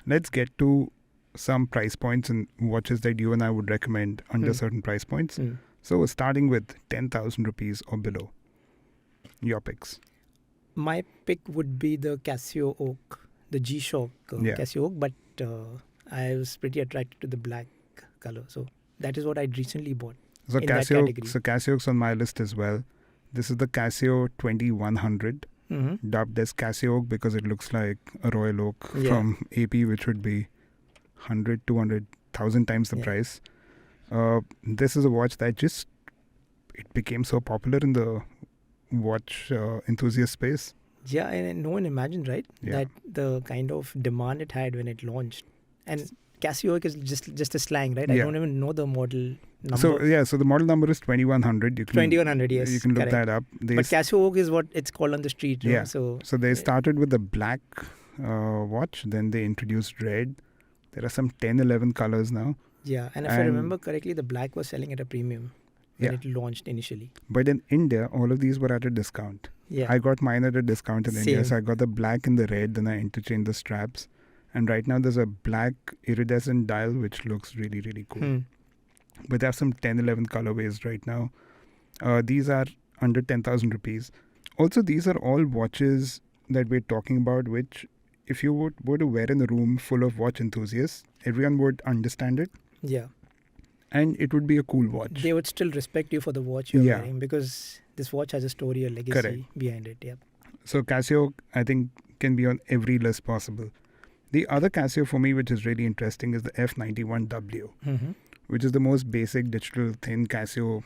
let's get to some price points and watches that you and I would recommend under certain price points. So starting with 10,000 rupees or below. Your picks. My pick would be the Casio Oak, the G-Shock Casio Oak, but I was pretty attracted to the black color. So that is what I recently bought. So in that category. Casio's on my list as well. This is the Casio 2100, dubbed as Casio Oak because it looks like a royal oak from AP, which would be 100, 200, 1,000 times the price. This is a watch that it became so popular in the watch enthusiast space. Yeah, and no one imagined, right? That the kind of demand it had when it launched. And Casio is just a slang, right? I don't even know the model number. So the model number is 2100. 2100, yes. You can look that up. But Casio Oak is what it's called on the street. Yeah. So they started with the black watch, then they introduced red. There are some 10, 11 colors now. Yeah, and if I remember correctly, the black was selling at a premium when it launched initially. But in India, all of these were at a discount. Yeah. I got mine at a discount in India. So I got the black and the red, then I interchanged the straps. And right now there's a black iridescent dial which looks really, really cool. But there are some 10, 11 colorways right now. These are under 10,000 rupees. Also, these are all watches that we're talking about, which if you were to wear in a room full of watch enthusiasts, everyone would understand it. Yeah. And it would be a cool watch. They would still respect you for the watch you're wearing because this watch has a story, a legacy behind it. Yeah. So Casio, I think, can be on every list possible. The other Casio for me, which is really interesting, is the F91W, which is the most basic digital thin Casio.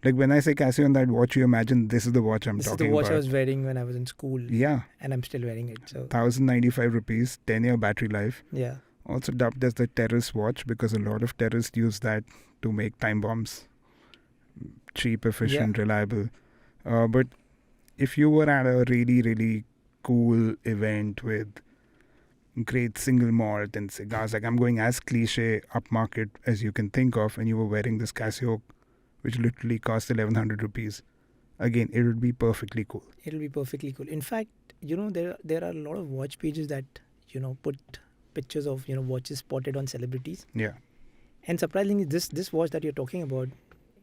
Like when I say Casio on that watch, you imagine this is the watch I'm talking about. This is the watch I was wearing when I was in school. Yeah. And I'm still wearing it. So 1,095 rupees, 10-year battery life. Yeah. Also dubbed as the terrorist watch because a lot of terrorists use that to make time bombs. Cheap, efficient, reliable. But if you were at a really, really cool event with great single malt and cigars, like I'm going as cliche upmarket as you can think of, and you were wearing this Casio, which literally cost 1,100 rupees, again, it would be perfectly cool. It'll be perfectly cool. In fact, there are a lot of watch pages that, put pictures of, watches spotted on celebrities. Yeah. And surprisingly, this watch that you're talking about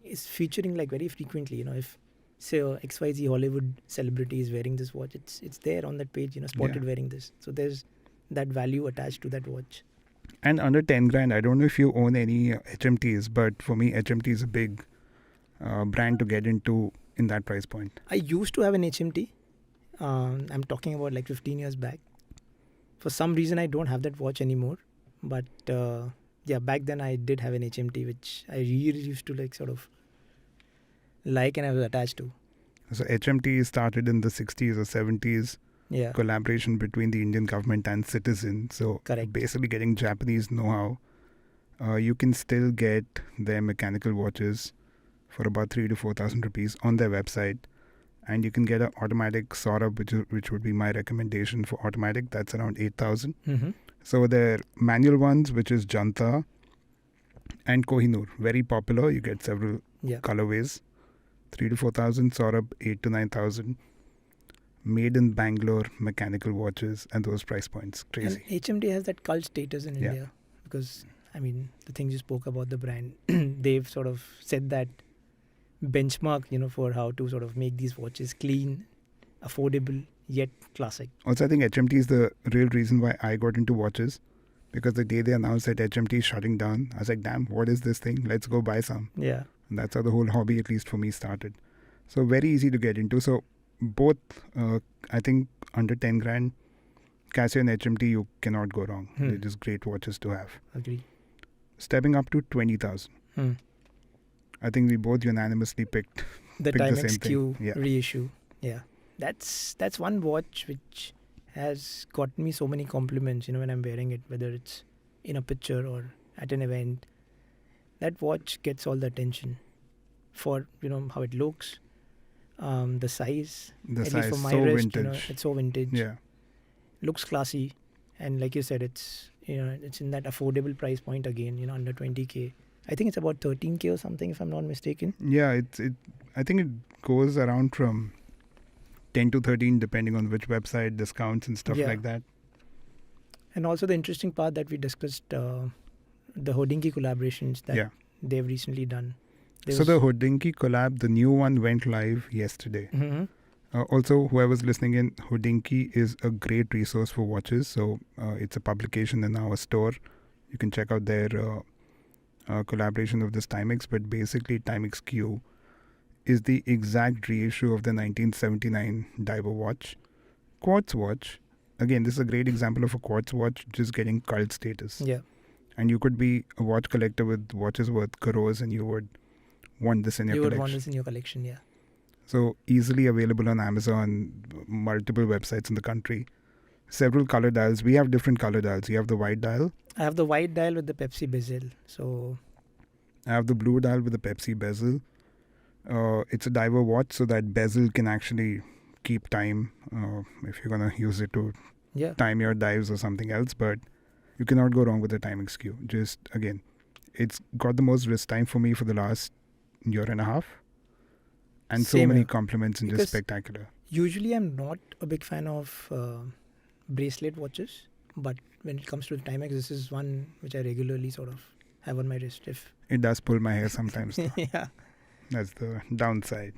is featuring like very frequently. If say a XYZ Hollywood celebrity is wearing this watch, it's there on that page, spotted wearing this. So there's that value attached to that watch. And under 10 grand, I don't know if you own any HMTs, but for me, HMT is a big brand to get into in that price point. I used to have an HMT. I'm talking about like 15 years back. For some reason, I don't have that watch anymore. But back then I did have an HMT, which I really used to and I was attached to. So HMT started in the 60s or 70s. Yeah. Collaboration between the Indian government and Citizen. So basically getting Japanese know-how. You can still get their mechanical watches for about 3,000 to 4,000 rupees on their website. And you can get an automatic Saurabh, which would be my recommendation for automatic. That's around 8,000. So their manual ones, which is Janta and Kohinoor, very popular. You get several colorways. 3,000 to 4,000, Saurabh 8,000 to 9,000. Made in Bangalore mechanical watches and those price points. Crazy. And HMT has that cult status in India because, the things you spoke about the brand, they've sort of set that benchmark, for how to make these watches clean, affordable, yet classic. Also, I think HMT is the real reason why I got into watches because the day they announced that HMT is shutting down, I was like, damn, what is this thing? Let's go buy some. Yeah. And that's how the whole hobby, at least for me, started. So very easy to get into. So both, I think, under 10 grand, Casio and HMT, you cannot go wrong. They're just great watches to have. Agree. Stepping up to 20,000. I think we both unanimously picked the Timex Q thing. reissue. Yeah. That's one watch which has gotten me so many compliments, when I'm wearing it, whether it's in a picture or at an event. That watch gets all the attention for, how it looks. The size, at least for my wrist, vintage. It's so vintage. Yeah, looks classy, and like you said, it's it's in that affordable price point again. Under 20k. I think it's about 13k or something, if I'm not mistaken. Yeah, I think it goes around from 10 to 13, depending on which website, discounts and stuff like that. And also the interesting part that we discussed, the Hodinky collaborations that they've recently done. So the Hodinky collab, the new one went live yesterday. Mm-hmm. Also, whoever's listening in, Hodinky is a great resource for watches. So it's a publication and now a store. You can check out their collaboration of this Timex. But basically, Timex Q is the exact reissue of the 1979 diver watch. Quartz watch. Again, this is a great example of a quartz watch just getting cult status. Yeah. And you could be a watch collector with watches worth crores and you would want this in your collection. You would want this in your collection, yeah. So easily available on Amazon, multiple websites in the country. Several color dials. We have different color dials. You have the white dial. I have the white dial with the Pepsi bezel. So I have the blue dial with the Pepsi bezel. It's a diver watch, so that bezel can actually keep time if you're going to use it to time your dives or something else. But you cannot go wrong with the Timex Q. Just, again, it's got the most wrist time for me for the last year and a half. And so many compliments and just spectacular. Usually I'm not a big fan of bracelet watches. But when it comes to the Timex, this is one which I regularly sort of have on my wrist. It does pull my hair sometimes. Yeah. That's the downside.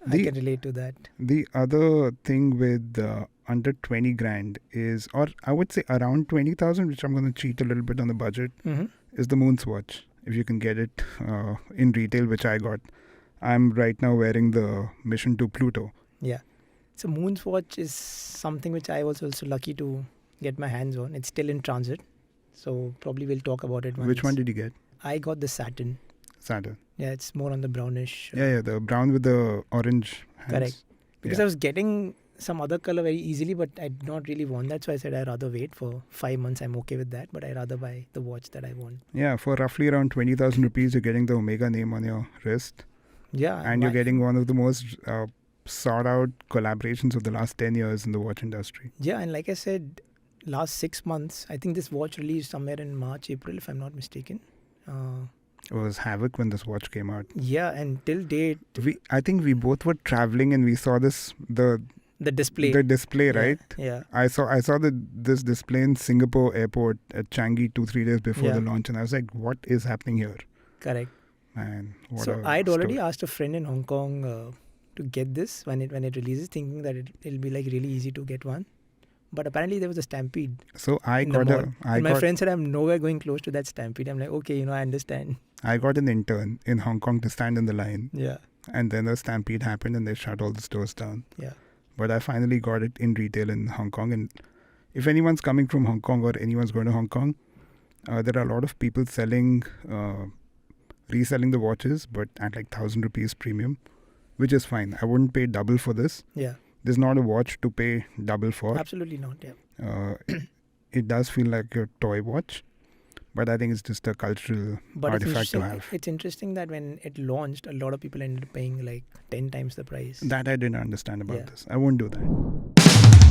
I can relate to that. The other thing with under 20 grand is, or I would say around 20,000, which I'm going to cheat a little bit on the budget, is the Moon's watch. If you can get it in retail, which I got. I'm right now wearing the Mission to Pluto. Yeah. So Moon's watch is something which I was also lucky to get my hands on. It's still in transit. So probably we'll talk about it once. Which one did you get? I got the Saturn. Saturn. Yeah, it's more on the brownish. The brown with the orange hands. Correct. Because I was getting some other color very easily, but I did not really want that. So I said I'd rather wait for 5 months. I'm okay with that. But I'd rather buy the watch that I want. Yeah, for roughly around 20,000 rupees, you're getting the Omega name on your wrist. Yeah. And you're getting one of the most sought out collaborations of the last 10 years in the watch industry. Yeah, and like I said, last 6 months, I think this watch released somewhere in March, April, if I'm not mistaken. It was havoc when this watch came out. Yeah, and till date... I think we both were traveling and we saw this, the display. The display, right? Yeah. I saw this display in Singapore airport at Changi 2-3 days before the launch, and I was like, what is happening here? Correct. Man, so I'd already asked a friend in Hong Kong to get this when it releases, thinking that it'll be like really easy to get one. But apparently there was a stampede. So my friend said, I'm nowhere going close to that stampede. I'm like, okay, I understand. I got an intern in Hong Kong to stand in the line. Yeah. And then a stampede happened and they shut all the stores down. Yeah. But I finally got it in retail in Hong Kong. And if anyone's coming from Hong Kong or anyone's going to Hong Kong, there are a lot of people reselling the watches, but at like 1,000 rupees premium, which is fine. I wouldn't pay double for this. Yeah. This is not a watch to pay double for. Absolutely not, yeah. It does feel like a toy watch, but I think it's just a cultural artifact to have. It's interesting that when it launched, a lot of people ended up paying like 10 times the price. That I didn't understand about this. I won't do that.